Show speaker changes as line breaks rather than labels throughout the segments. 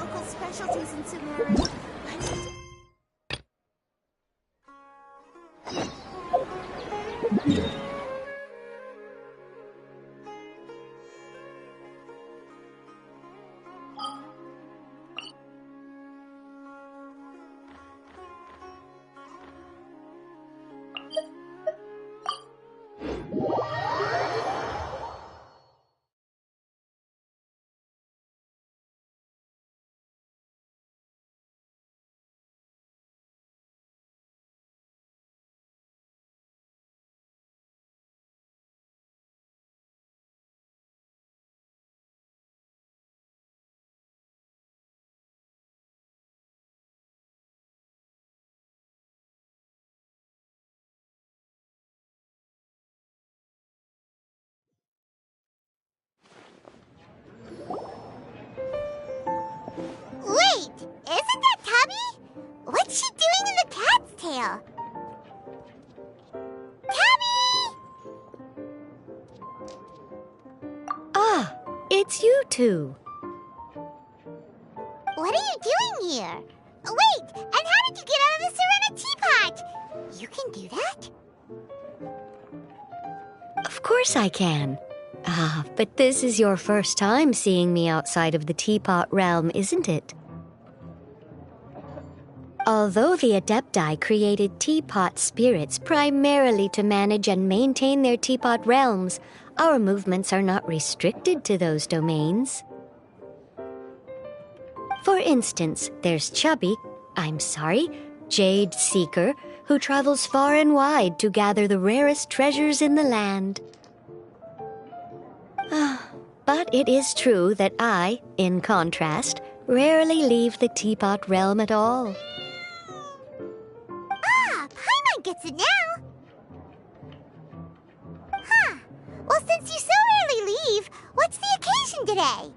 local specialties in Sumeru. Wait! Isn't that Tubby? What's she doing in the cat's tail? Tubby!
Ah, it's you two.
What are you doing here? Wait! And how did you get out of the Serena teapot? You can do that?
Of course I can. Ah, but this is your first time seeing me outside of the teapot realm, isn't it? Although the Adepti created teapot spirits primarily to manage and maintain their teapot realms, our movements are not restricted to those domains. For instance, there's Jade Seeker, who travels far and wide to gather the rarest treasures in the land. But it is true that I, in contrast, rarely leave the teapot realm at all.
Ah, Paimon gets it now! Huh. Well, since you so rarely leave, what's the occasion today?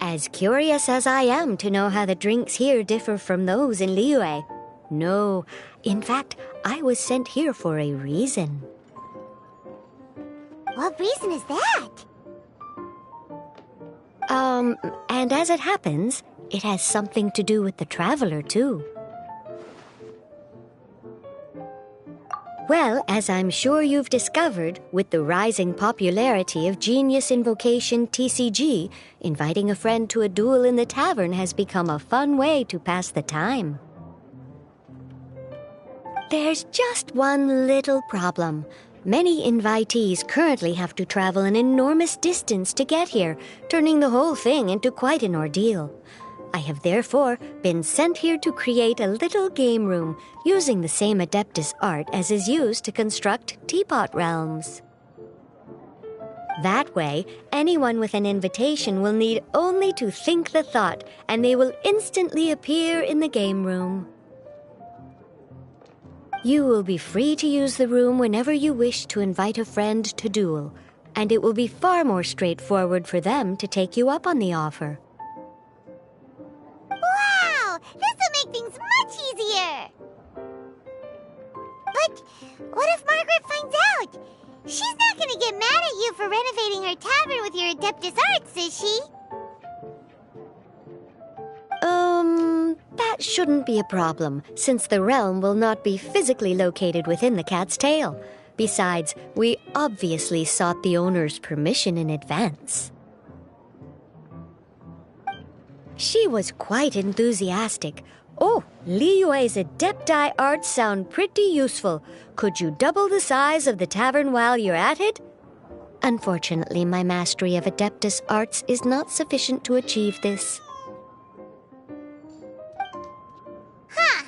As curious as I am to know how the drinks here differ from those in Liyue. No, in fact, I was sent here for a reason.
What reason is that?
And as it happens, it has something to do with the traveler, too. Well, as I'm sure you've discovered, with the rising popularity of Genius Invocation TCG, inviting a friend to a duel in the tavern has become a fun way to pass the time. There's just one little problem. Many invitees currently have to travel an enormous distance to get here, turning the whole thing into quite an ordeal. I have therefore been sent here to create a little game room using the same Adeptus art as is used to construct teapot realms. That way, anyone with an invitation will need only to think the thought, and they will instantly appear in the game room. You will be free to use the room whenever you wish to invite a friend to duel, and it will be far more straightforward for them to take you up on the offer.
Wow! This will make things much easier! But what if Margaret finds out? She's not gonna get mad at you for renovating her tavern with your Adeptus arts, is she?
That shouldn't be a problem, since the realm will not be physically located within the cat's tail. Besides, we obviously sought the owner's permission in advance. She was quite enthusiastic. Oh, Liyue's Adepti arts sound pretty useful. Could you double the size of the tavern while you're at it? Unfortunately, my mastery of Adeptus arts is not sufficient to achieve this.
Huh.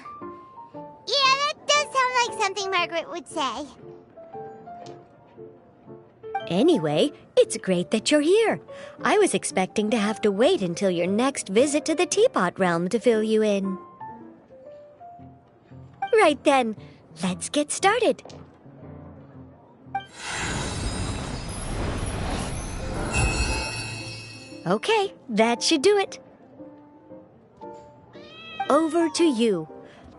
Yeah, that does sound like something Margaret would say.
Anyway, it's great that you're here. I was expecting to have to wait until your next visit to the Teapot Realm to fill you in. Right then, let's get started. Okay, that should do it. Over to you.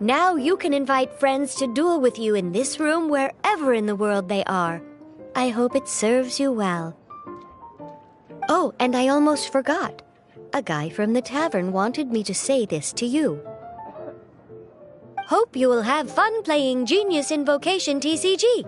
Now you can invite friends to duel with you in this room wherever in the world they are. I hope it serves you well. Oh, and I almost forgot. A guy from the tavern wanted me to say this to you. Hope you will have fun playing Genius Invocation TCG.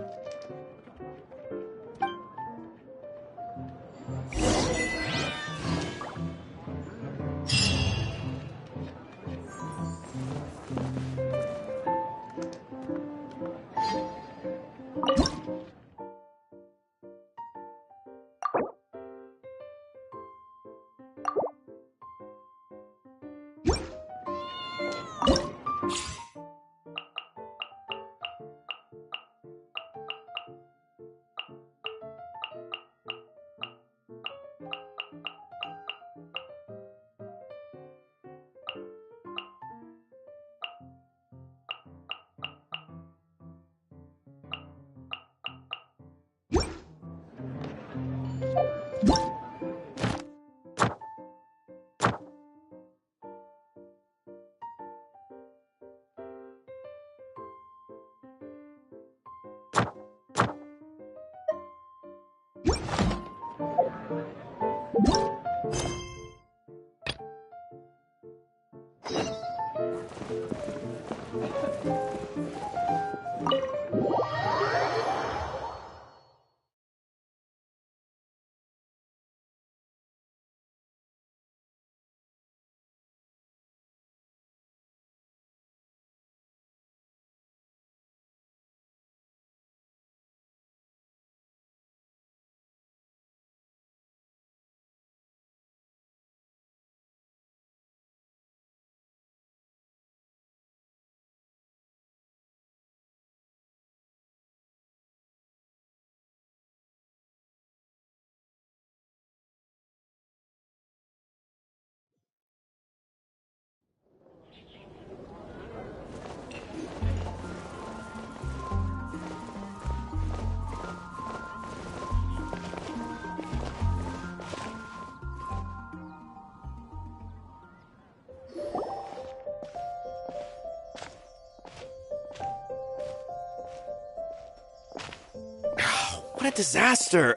What a disaster!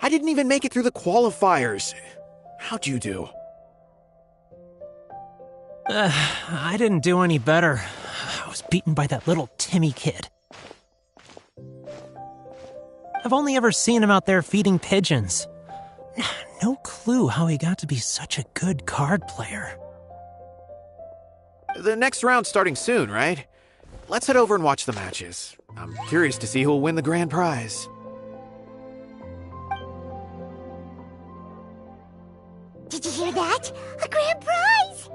I didn't even make it through the qualifiers. How'd you do?
I didn't do any better. I was beaten by that little Timmy kid. I've only ever seen him out there feeding pigeons. No clue how he got to be such a good card player.
The next round's starting soon, right? Let's head over and watch the matches. I'm curious to see who'll win the grand prize.
Did you hear that? A grand prize!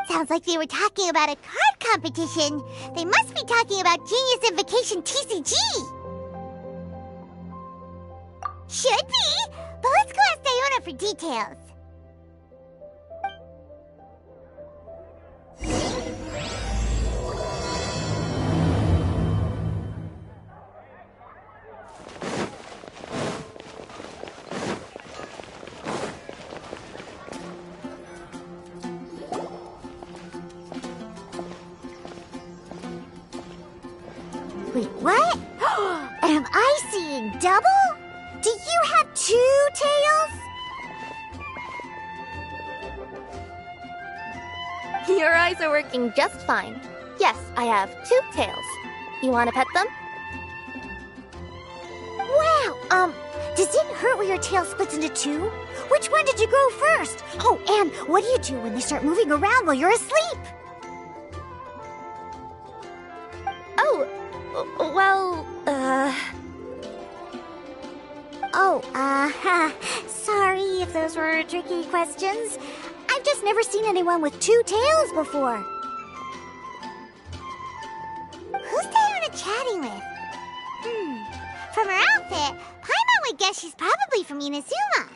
Sounds like they were talking about a card competition. They must be talking about Genius Invocation TCG. Should be, but let's go ask Diona for details. Wait, what? Am I seeing double? Do you have 2 tails?
Your eyes are working just fine. Yes, I have 2 tails. You want to pet them?
Wow, does it hurt when your tail splits into 2? Which one did you grow first? Oh, and what do you do when they start moving around while you're asleep?
Oh, well,
sorry if those were tricky questions. I've just never seen anyone with 2 tails before. Who's Diona chatting with? From her outfit, Paimon would guess she's probably from Inazuma.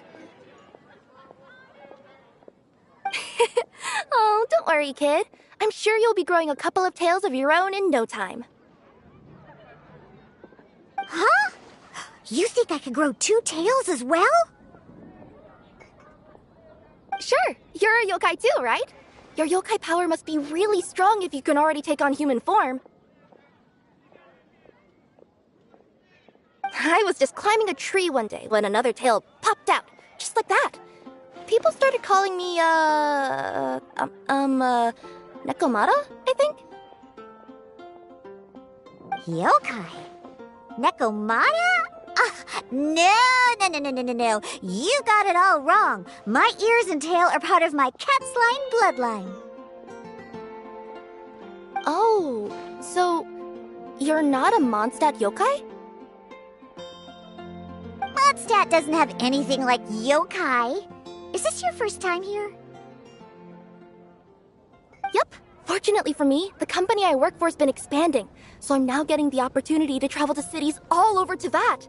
oh, don't worry, kid. I'm sure you'll be growing a couple of tails of your own in no time.
Huh? You think I could grow 2 tails as well?
Sure, you're a yokai too, right? Your yokai power must be really strong if you can already take on human form. I was just climbing a tree one day when another tail popped out. just like that. People started calling me, Nekomata, I think?
Yokai? Nekomata? No. You got it all wrong. My ears and tail are part of my cat's line bloodline.
Oh, so you're not a Mondstadt yokai?
Mondstadt doesn't have anything like yokai. Is this your first time here?
Yep. Fortunately for me, the company I work for has been expanding, so I'm now getting the opportunity to travel to cities all over Teyvat.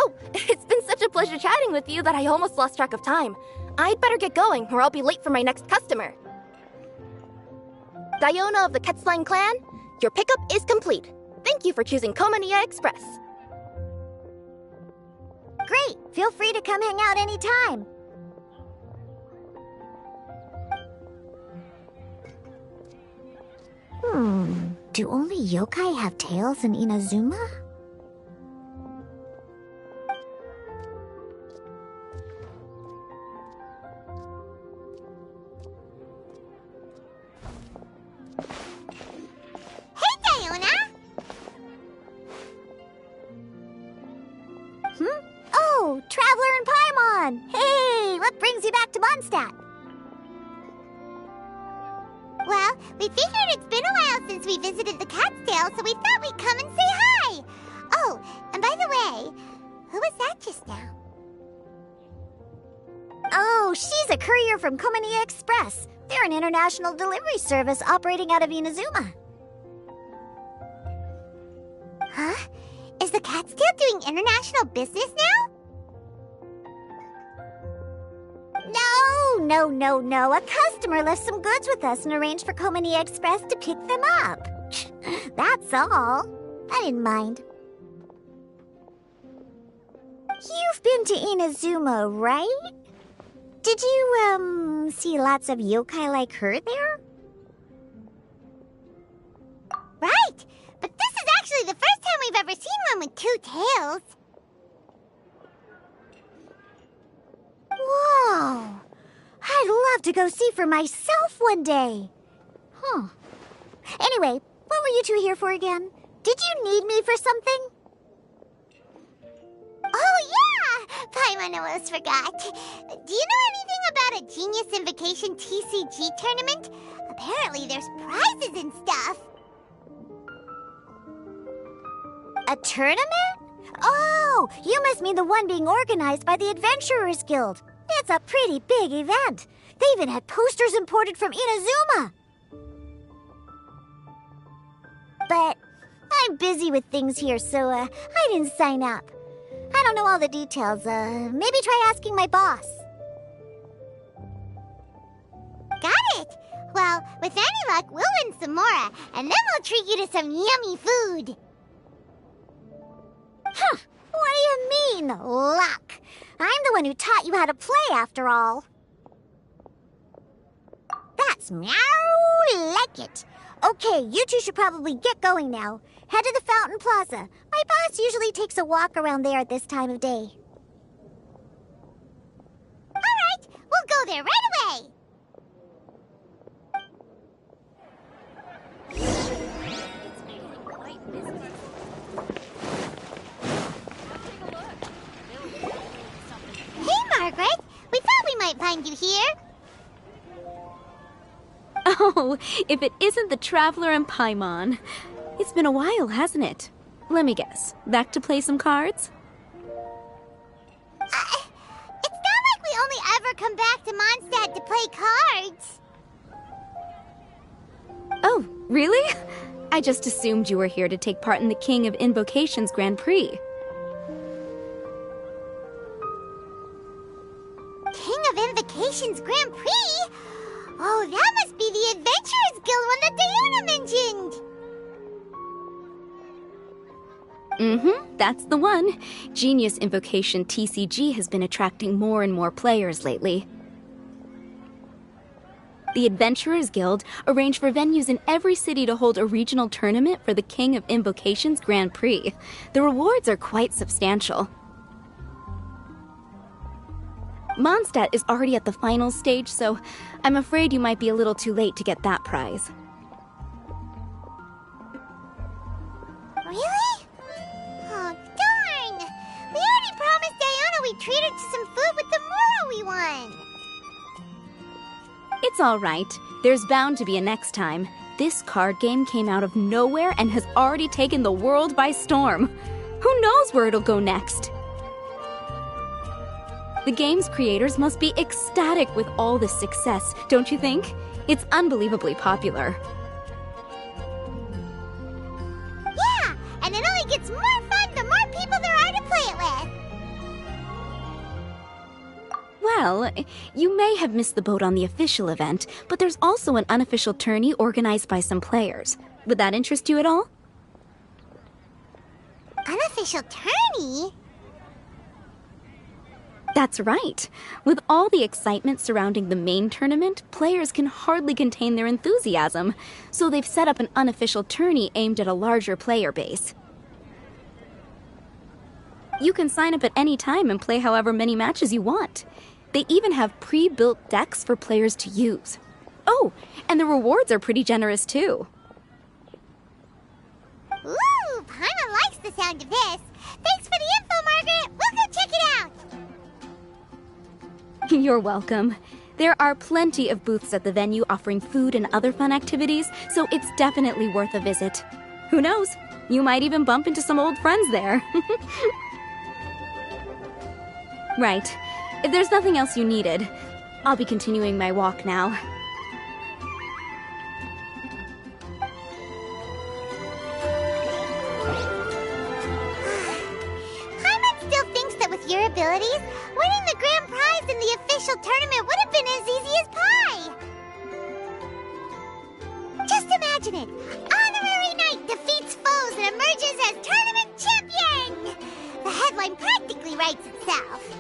Oh, it's been such a pleasure chatting with you that I almost lost track of time. I'd better get going, or I'll be late for my next customer. Diona of the Quetzline clan, your pickup is complete. Thank you for choosing Komania Express.
Great. Feel free to come hang out anytime. Do only yokai have tails in Inazuma? Hey, Diona! Oh, Traveler and Paimon! Hey, what brings you back to Mondstadt?
Well, we figured it's been a while since we visited the Cat's-tail, so we thought we'd come and say hi. Oh, and by the way, who was that just now?
Oh, she's a courier from Komania Express. They're an international delivery service operating out of Inazuma.
Huh? Is the Cat's-tail doing international business now?
No. A customer left some goods with us and arranged for Komania Express to pick them up. That's all. I didn't mind. You've been to Inazuma, right? Did you, see lots of yokai like her there?
Right! But this is actually the first time we've ever seen one with two tails.
Whoa! I'd love to go see for myself one day. Anyway, what were you two here for again? Did you need me for something?
Oh, yeah! Paimon almost forgot. Do you know anything about a Genius Invocation TCG tournament? Apparently there's prizes and stuff.
A tournament? Oh, you must mean the one being organized by the Adventurers Guild. It's a pretty big event. They even had posters imported from Inazuma. But I'm busy with things here, so I didn't sign up. I don't know all the details. Maybe try asking my boss.
Got it! Well, with any luck, we'll win some more, and then we'll treat you to some yummy food.
Huh. What do you mean, luck? I'm the one who taught you how to play, after all. That's meow like it. Okay, you two should probably get going now. Head to the Fountain Plaza. My boss usually takes a walk around there at this time of day.
All right, we'll go there right away. Hey, Margaret. We thought we might find you here.
Oh, if it isn't the Traveler and Paimon. It's been a while, hasn't it? Let me guess. Back to play some cards?
It's not like we only ever come back to Mondstadt to play cards.
Oh, really? I just assumed you were here to take part in the King of Invocations Grand Prix.
King of Invocations Grand Prix? Oh, that must be the Adventurers Guild one that Diona mentioned.
That's the one. Genius Invocation TCG has been attracting more and more players lately. The Adventurers Guild arranged for venues in every city to hold a regional tournament for the King of Invocations Grand Prix. The rewards are quite substantial. Mondstadt is already at the final stage, so I'm afraid you might be a little too late to get that prize.
Really? Oh, darn! We already promised Diana we'd treat her to some food with the moral we won.
It's all right. There's bound to be a next time. This card game came out of nowhere and has already taken the world by storm. Who knows where it'll go next? The game's creators must be ecstatic with all this success, don't you think? It's unbelievably popular.
Yeah, and it only gets more fun the more people there are to play it with.
Well, you may have missed the boat on the official event, but there's also an unofficial tourney organized by some players. Would that interest you at all?
Unofficial tourney?
That's right. With all the excitement surrounding the main tournament, players can hardly contain their enthusiasm, so they've set up an unofficial tourney aimed at a larger player base. You can sign up at any time and play however many matches you want. They even have pre-built decks for players to use. Oh, and the rewards are pretty generous too.
Ooh, Paimon likes the sound of this. Thanks for the info, Margaret. We'll go check it out.
You're welcome. There are plenty of booths at the venue offering food and other fun activities, so it's definitely worth a visit. Who knows? You might even bump into some old friends there. Right. If there's nothing else you needed, I'll be continuing my walk now.
Paimon still thinks that with your abilities, winning the grand prize in the official tournament would have been as easy as pie. Just imagine it. Honorary Knight defeats foes and emerges as tournament champion. The headline practically writes itself.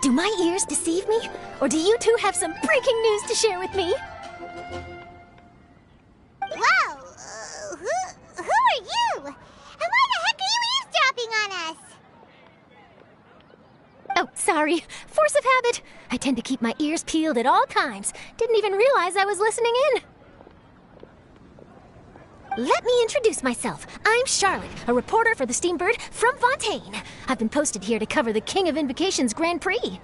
Do my ears deceive me? Or do you two have some breaking news to share with me?
Whoa! Who are you? And why the heck are you eavesdropping on us?
Oh, sorry. Force of habit. I tend to keep my ears peeled at all times. Didn't even realize I was listening in. Let me introduce myself. I'm Charlotte, a reporter for the Steambird from Fontaine. I've been posted here to cover the King of Invocations Grand Prix.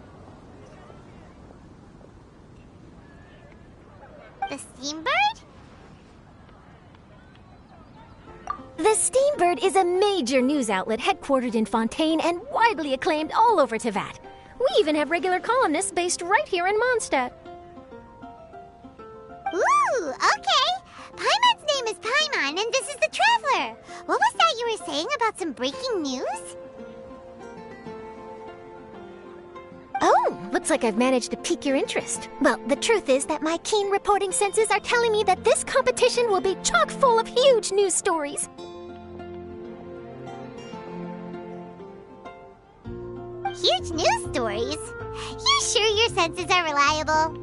The Steambird?
The Steambird is a major news outlet headquartered in Fontaine and widely acclaimed all over Teyvat. We even have regular columnists based right here in Mondstadt.
Ooh, okay. Paimon's name is Paimon, and this is the Traveler. What was that you were saying about some breaking news?
Oh, looks like I've managed to pique your interest. Well, the truth is that my keen reporting senses are telling me that this competition will be chock full of huge news stories.
Huge news stories? You sure your senses are reliable?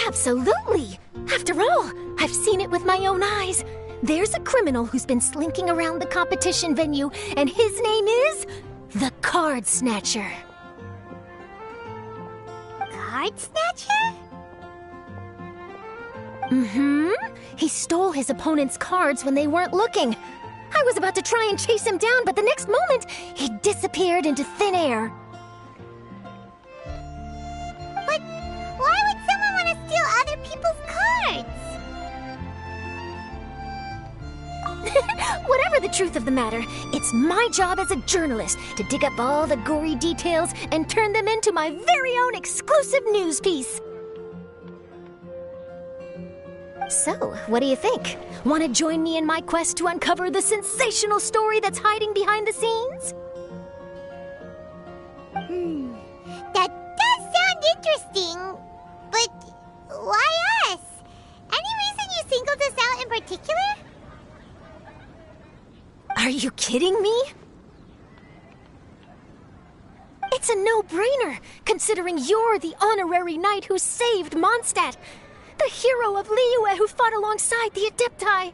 Absolutely! After all, I've seen it with my own eyes. There's a criminal who's been slinking around the competition venue, and his name is the Card Snatcher.
Card Snatcher?
Mm-hmm. He stole his opponent's cards when they weren't looking. I was about to try and chase him down, but the next moment, he disappeared into thin air.
But why would someone want to steal other people's cards?
Whatever the truth of the matter, it's my job as a journalist to dig up all the gory details and turn them into my very own exclusive news piece. So, what do you think? Want to join me in my quest to uncover the sensational story that's hiding behind the scenes?
That does sound interesting, but why us? Any reason you singled us out in particular?
Are you kidding me? It's a no-brainer, considering you're the honorary knight who saved Mondstadt, the hero of Liyue who fought alongside the Adepti.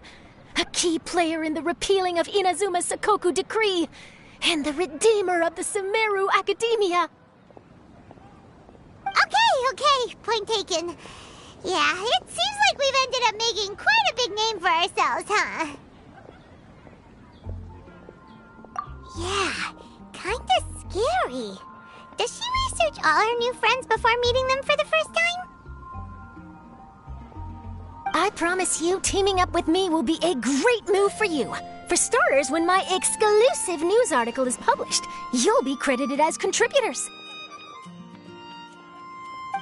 a key player in the repealing of Inazuma's Sakoku Decree, and the redeemer of the Sumeru Academia.
Okay, point taken. Yeah, it seems like we've ended up making quite a big name for ourselves, huh? Yeah, kinda scary. Does she research all her new friends before meeting them for the first time?
I promise you, teaming up with me will be a great move for you. For starters, when my exclusive news article is published, you'll be credited as contributors.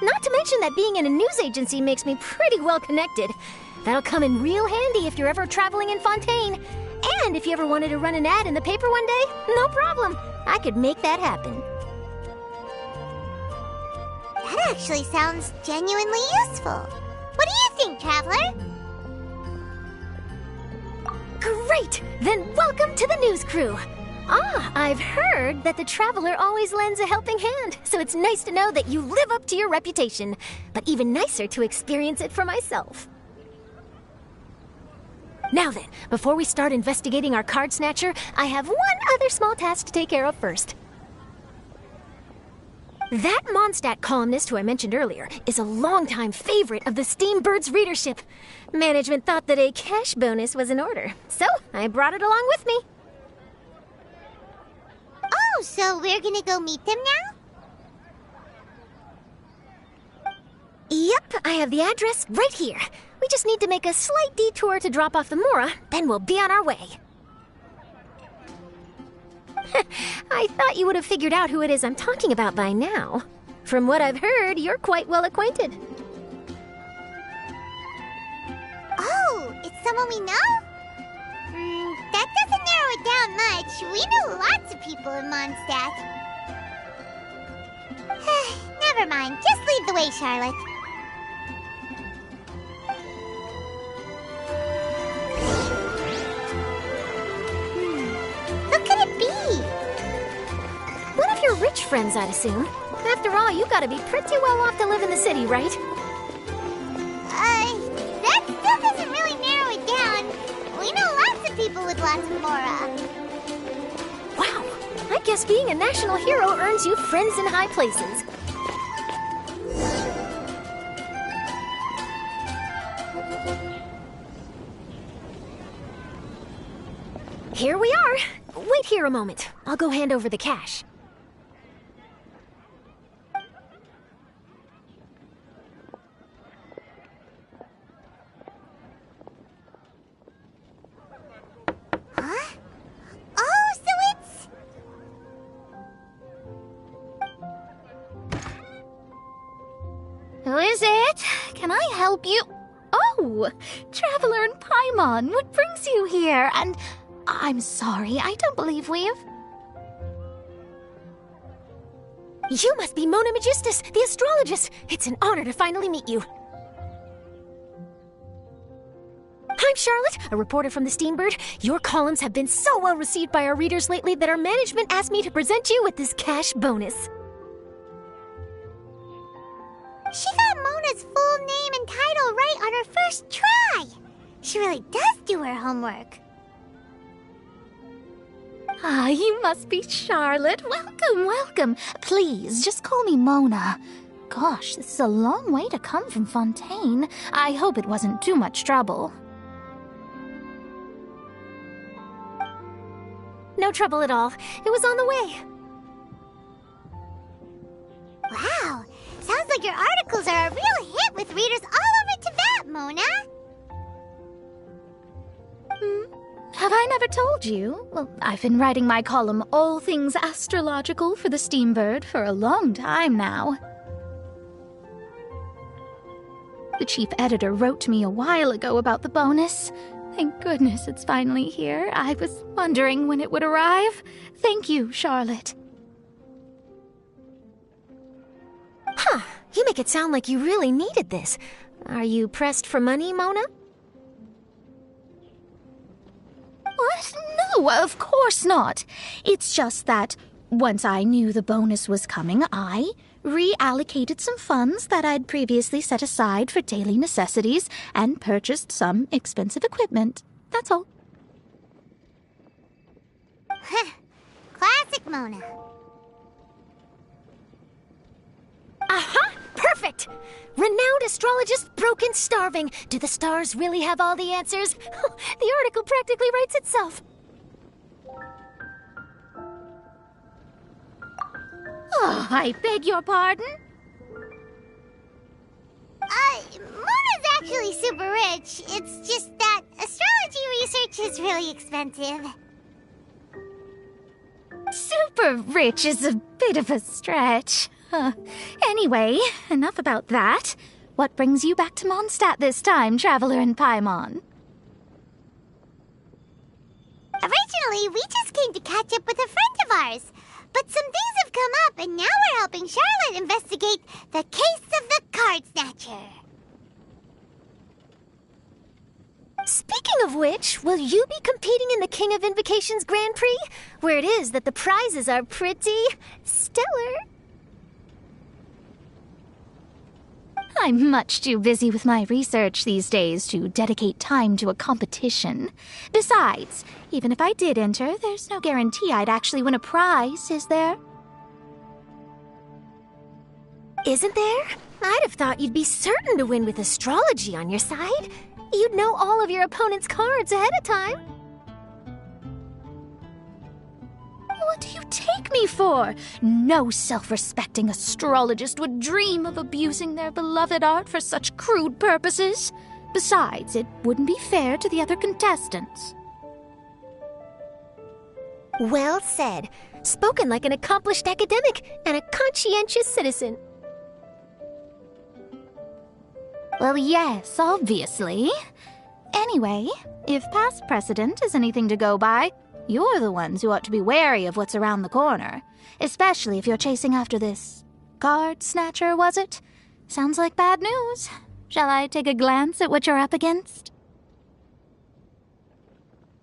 Not to mention that being in a news agency makes me pretty well connected. That'll come in real handy if you're ever traveling in Fontaine. And if you ever wanted to run an ad in the paper one day, no problem. I could make that happen.
That actually sounds genuinely useful. What do you think, Traveler?
Great! Then welcome to the news crew. I've heard that the Traveler always lends a helping hand, so it's nice to know that you live up to your reputation. But even nicer to experience it for myself. Now then, before we start investigating our card snatcher, I have one other small task to take care of first. That Mondstadt columnist who I mentioned earlier is a longtime favorite of the Steambird's readership. Management thought that a cash bonus was in order, so I brought it along with me.
Oh, so we're gonna go meet them now?
Yep, I have the address right here. We just need to make a slight detour to drop off the Mora, then we'll be on our way. I thought you would have figured out who it is I'm talking about by now. From what I've heard, you're quite well acquainted.
Oh, it's someone we know? That doesn't narrow it down much. We know lots of people in Mondstadt. Never mind. Just lead the way, Charlotte. Who could it be?
One of your rich friends, I'd assume. After all, you gotta be pretty well off to live in the city, right?
That still doesn't really narrow it down. We know lots of people with lots of Mora.
Wow, I guess being a national hero earns you friends in high places. Here we are. Wait here a moment. I'll go hand over the cash.
Huh? Oh, so it's...
Who is it? Can I help you? Oh, Traveler and Paimon, what brings you here? And I'm sorry, I don't believe we've...
You must be Mona Magistus, the astrologist. It's an honor to finally meet you. I'm Charlotte, a reporter from the Steambird. Your columns have been so well received by our readers lately that our management asked me to present you with this cash bonus.
She got Mona's full name and title right on her first try. She really does do her homework.
Ah, you must be Charlotte. Welcome, welcome. Please, just call me Mona. Gosh, this is a long way to come from Fontaine. I hope it wasn't too much trouble.
No trouble at all. It was on the way.
Wow, sounds like your articles are a real hit with readers all over Tibet, Mona.
Have I never told you? Well, I've been writing my column All Things Astrological for the Steambird for a long time now. The chief editor wrote to me a while ago about the bonus. Thank goodness it's finally here. I was wondering when it would arrive. Thank you, Charlotte.
Huh, you make it sound like you really needed this. Are you pressed for money, Mona?
What? No, of course not. It's just that once I knew the bonus was coming, I reallocated some funds that I'd previously set aside for daily necessities and purchased some expensive equipment. that's all.
Classic Mona.
Aha! Perfect! Renowned astrologist Broken Starving. Do the stars really have all the answers? The article practically writes itself.
Oh, I beg your pardon?
Mona's actually super rich. It's just that astrology research is really expensive.
Super rich is a bit of a stretch. Anyway, enough about that. What brings you back to Mondstadt this time, Traveler in Paimon?
Originally, we just came to catch up with a friend of ours. But some things have come up, and now we're helping Charlotte investigate the case of the Card Snatcher.
Speaking of which, will you be competing in the King of Invocations Grand Prix? Where it is that the prizes are pretty stellar.
I'm much too busy with my research these days to dedicate time to a competition. Besides, even if I did enter, there's no guarantee I'd actually win a prize, is there?
Isn't there? I'd have thought you'd be certain to win with astrology on your side. You'd know all of your opponent's cards ahead of time.
What do you take me for? No self-respecting astrologist would dream of abusing their beloved art for such crude purposes. Besides, it wouldn't be fair to the other contestants.
Well said. Spoken like an accomplished academic and a conscientious citizen.
Well, yes, obviously. Anyway, if past precedent is anything to go by, you're the ones who ought to be wary of what's around the corner. Especially if you're chasing after this card snatcher, was it? Sounds like bad news. Shall I take a glance at what you're up against?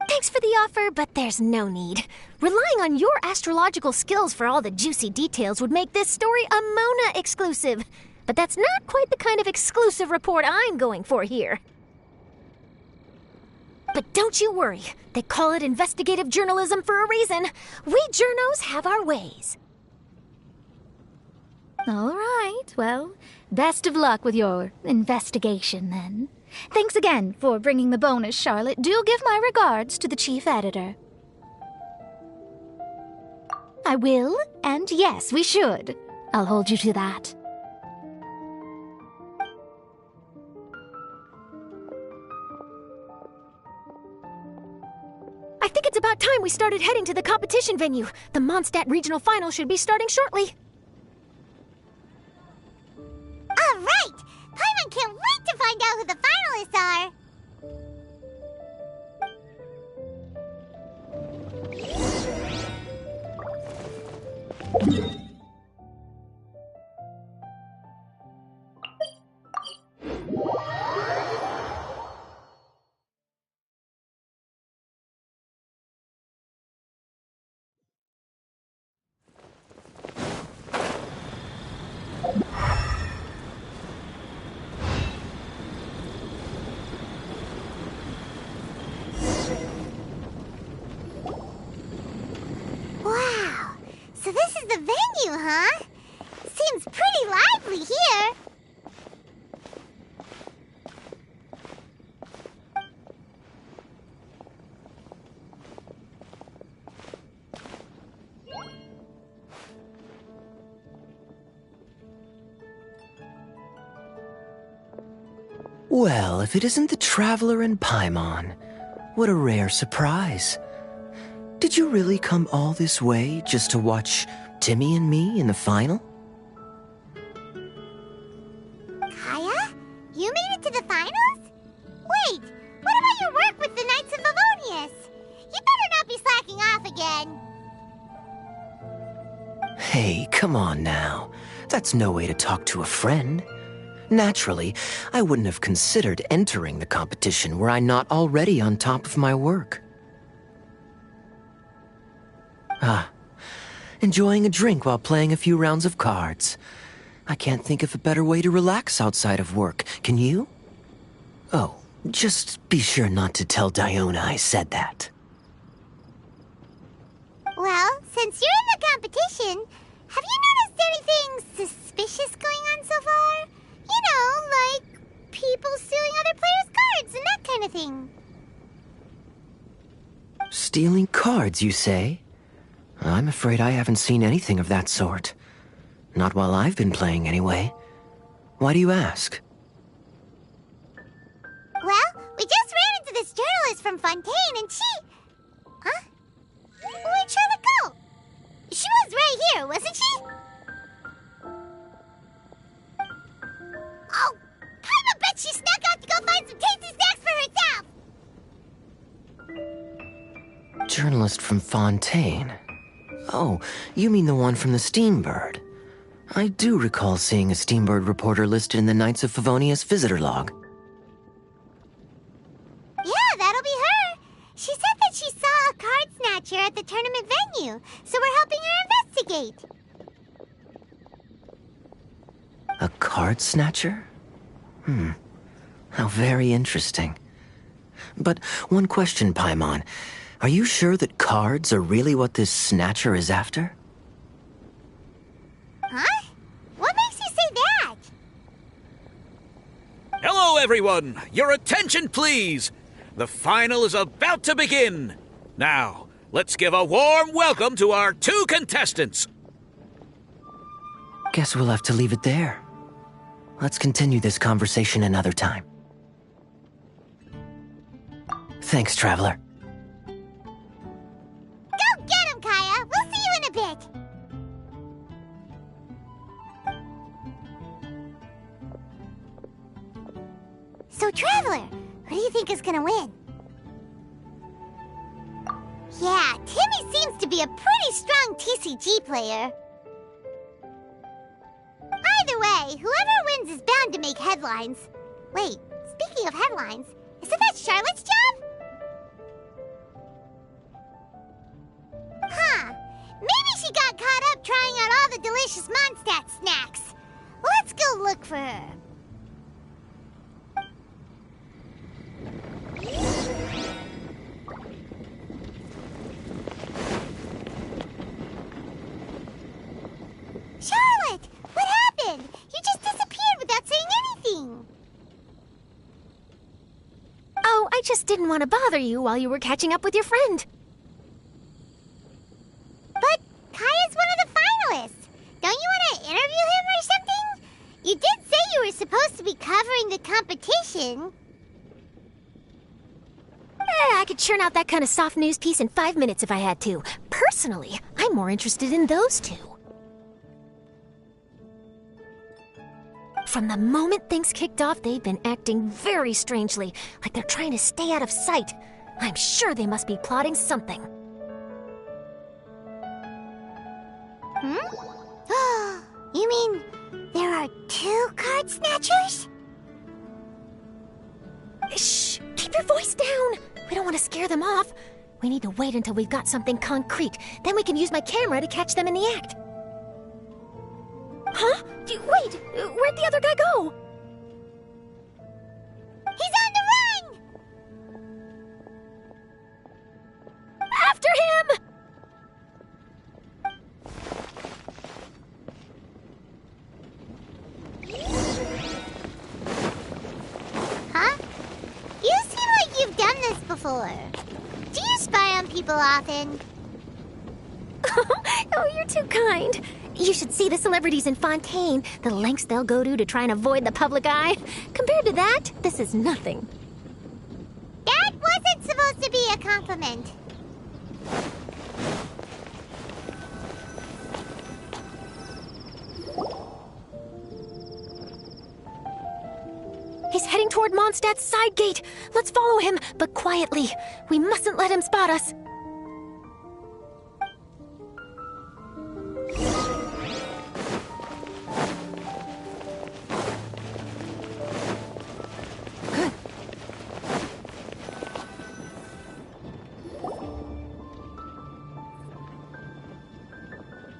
Thanks for the offer, but there's no need. Relying on your astrological skills for all the juicy details would make this story a Mona exclusive. But that's not quite the kind of exclusive report I'm going for here. But don't you worry. They call it investigative journalism for a reason. We journos have our ways.
All right, well, best of luck with your investigation, then. Thanks again for bringing the bonus, Charlotte. Do give my regards to the chief editor. I will, and yes, we should. I'll hold you to that.
I think it's about time we started heading to the competition venue. The Mondstadt Regional Final should be starting shortly.
All right! Paimon can't wait to find out who the finalists are! Wow! So this is the venue, huh? Seems pretty lively here.
Well, if it isn't the Traveler in Paimon, what a rare surprise. Did you really come all this way just to watch Timmy and me in the final?
Kaya? You made it to the finals? Wait, what about your work with the Knights of Livonius? You better not be slacking off again.
Hey, come on now. That's no way to talk to a friend. Naturally, I wouldn't have considered entering the competition were I not already on top of my work. Enjoying a drink while playing a few rounds of cards. I can't think of a better way to relax outside of work. Can you? Oh, Just be sure not to tell Diona I said that.
Well, since you're in the competition, have you noticed anything suspicious going on so far? You know, like people stealing other players' cards and that kind of thing.
Stealing cards, you say? I'm afraid I haven't seen anything of that sort. Not while I've been playing, anyway. Why do you ask?
Well, we just ran into this journalist from Fontaine and she... Huh? Where'd Charlotte go? She was right here, wasn't she? Oh, I bet she snuck out to go find some tasty snacks for herself!
Journalist from Fontaine. Oh, you mean the one from the Steambird. I do recall seeing a Steambird reporter listed in the Knights of Favonius visitor log.
Yeah, that'll be her. She said that she saw a card snatcher at the tournament venue, so we're helping her investigate.
A card snatcher? How very interesting. But one question, Paimon. Are you sure that cards are really what this snatcher is after?
Huh? What makes you say that?
Hello, everyone! Your attention, please! The final is about to begin! Now, let's give a warm welcome to our 2 contestants!
Guess we'll have to leave it there. Let's continue this conversation another time. Thanks, Traveler.
Go get him, Kaya! We'll see you in a bit! So, Traveler, who do you think is gonna win? Yeah, Timmy seems to be a pretty strong TCG player. Either way, whoever wins is bound to make headlines. Wait, speaking of headlines, isn't that Charlotte's job? Huh. Maybe she got caught up trying out all the delicious Mondstadt snacks. Let's go look for her. Charlotte! What happened? You just disappeared without saying anything.
Oh, I just didn't want to bother you while you were catching up with your friend.
But Kaya's one of the finalists. Don't you want to interview him or something? You did say you were supposed to be covering the competition.
I could churn out that kind of soft news piece in 5 minutes if I had to. Personally, I'm more interested in those two. From the moment things kicked off, they've been acting very strangely, like they're trying to stay out of sight. I'm sure they must be plotting something.
You mean there are 2 card snatchers?
Shh! Keep your voice down! We don't want to scare them off. We need to wait until we've got something concrete. Then we can use my camera to catch them in the act. Huh? Wait! Where'd the other guy go?
He's on the run!
After him!
Huh? You seem like you've done this before. Do you spy on people often?
Oh, you're too kind. You should see the celebrities in Fontaine, the lengths they'll go to try and avoid the public eye. Compared to that, this is nothing.
That wasn't supposed to be a compliment.
He's heading toward Mondstadt's side gate. Let's follow him, but quietly. We mustn't let him spot us.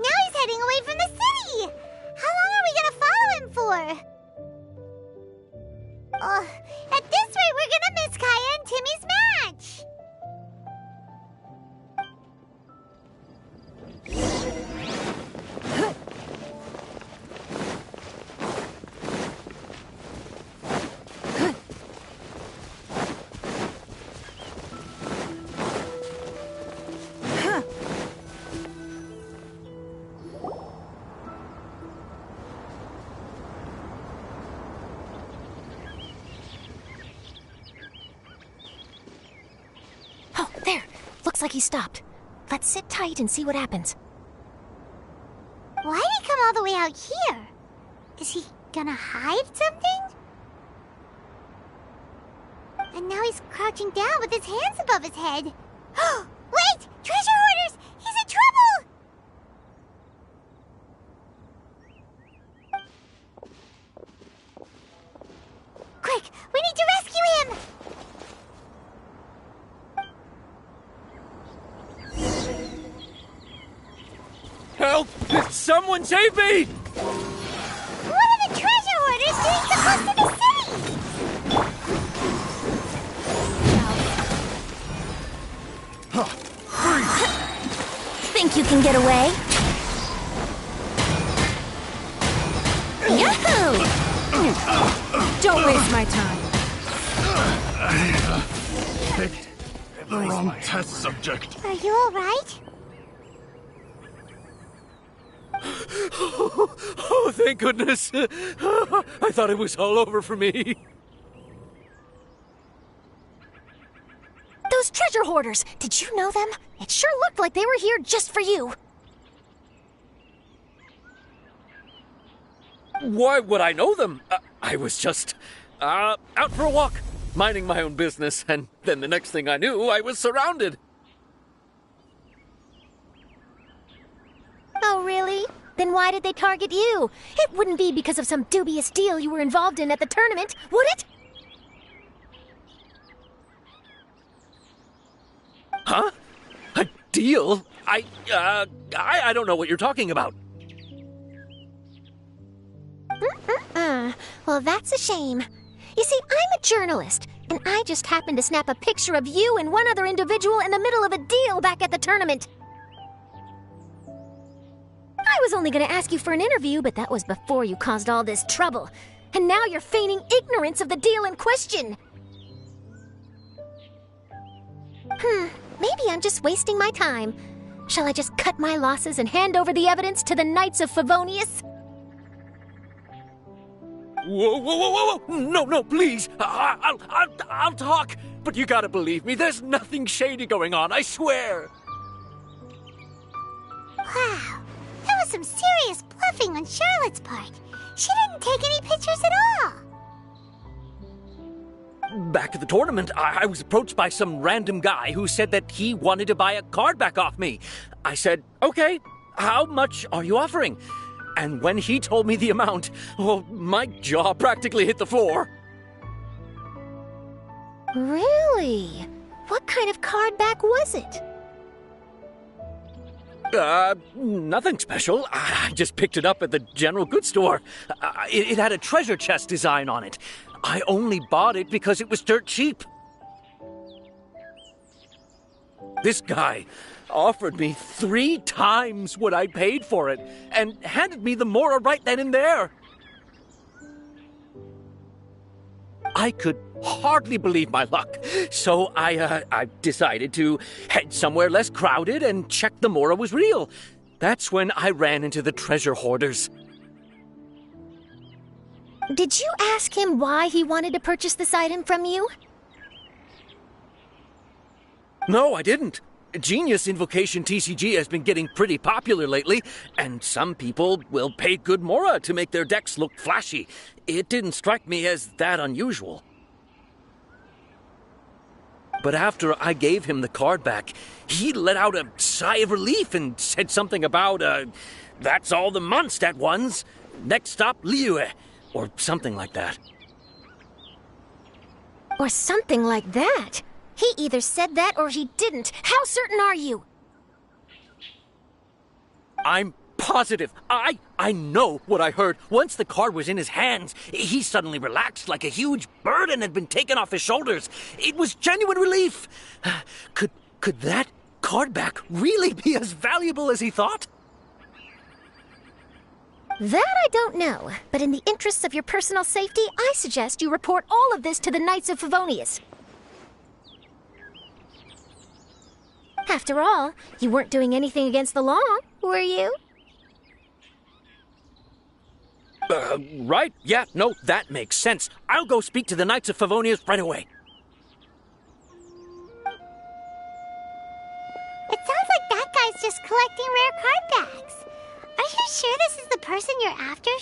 Now he's heading away from the city! How long are we gonna follow him for? At this rate, we're gonna miss Kaya and Timmy's match!
Oh, there. Looks like he stopped. Let's sit tight and see what happens.
Why'd he come all the way out here? Is he gonna hide something? And now he's crouching down with his hands above his head. Wait! Treasure hoarders! He's in trouble! Quick! We need to rescue him!
Help! Someone save me!
What are the treasure hoarders doing so close to the city?
Think you can get away? Yahoo! Don't waste my time.
Picked the wrong test subject.
Are you alright?
Oh, thank goodness. I thought it was all over for me.
Those treasure hoarders, did you know them? It sure looked like they were here just for you.
Why would I know them? I was just out for a walk, minding my own business, and then the next thing I knew, I was surrounded.
Oh, really? Then why did they target you? It wouldn't be because of some dubious deal you were involved in at the tournament, would it?
Huh? A deal? I don't know what you're talking about.
Well, that's a shame. You see, I'm a journalist, and I just happened to snap a picture of you and one other individual in the middle of a deal back at the tournament. I was only going to ask you for an interview, but that was before you caused all this trouble. And now you're feigning ignorance of the deal in question. Maybe I'm just wasting my time. Shall I just cut my losses and hand over the evidence to the Knights of Favonius?
Whoa! No, please. I'll talk. But you gotta believe me, there's nothing shady going on, I swear.
Wow, that was some serious bluffing on Charlotte's part. She didn't take any pictures at all.
Back at the tournament, I was approached by some random guy who said that he wanted to buy a card back off me. I said, okay, how much are you offering? And when he told me the amount, my jaw practically hit the floor.
Really? What kind of card back was it?
Nothing special. I just picked it up at the general goods store. It had a treasure chest design on it. I only bought it because it was dirt cheap. This guy offered me 3 times what I paid for it and handed me the Mora right then and there. I could hardly believe my luck, so I decided to head somewhere less crowded and check the Mora was real. That's when I ran into the treasure hoarders.
Did you ask him why he wanted to purchase this item from you?
No, I didn't. Genius Invocation TCG has been getting pretty popular lately, and some people will pay good Mora to make their decks look flashy. It didn't strike me as that unusual. But after I gave him the card back, he let out a sigh of relief and said something about, that's all the Mondstadt ones. Next stop, Liyue, or something like that.
Or something like that? He either said that or he didn't. How certain are you?
I'm positive. I know what I heard. Once the card was in his hands, he suddenly relaxed like a huge burden had been taken off his shoulders. It was genuine relief. Could that card back really be as valuable as he thought?
That I don't know, but in the interests of your personal safety, I suggest you report all of this to the Knights of Favonius. After all, you weren't doing anything against the law, were you?
Right? Yeah, no, that makes sense. I'll go speak to the Knights of Favonius right away.
It sounds like that guy's just collecting rare card backs. Are you sure this is the person you're after,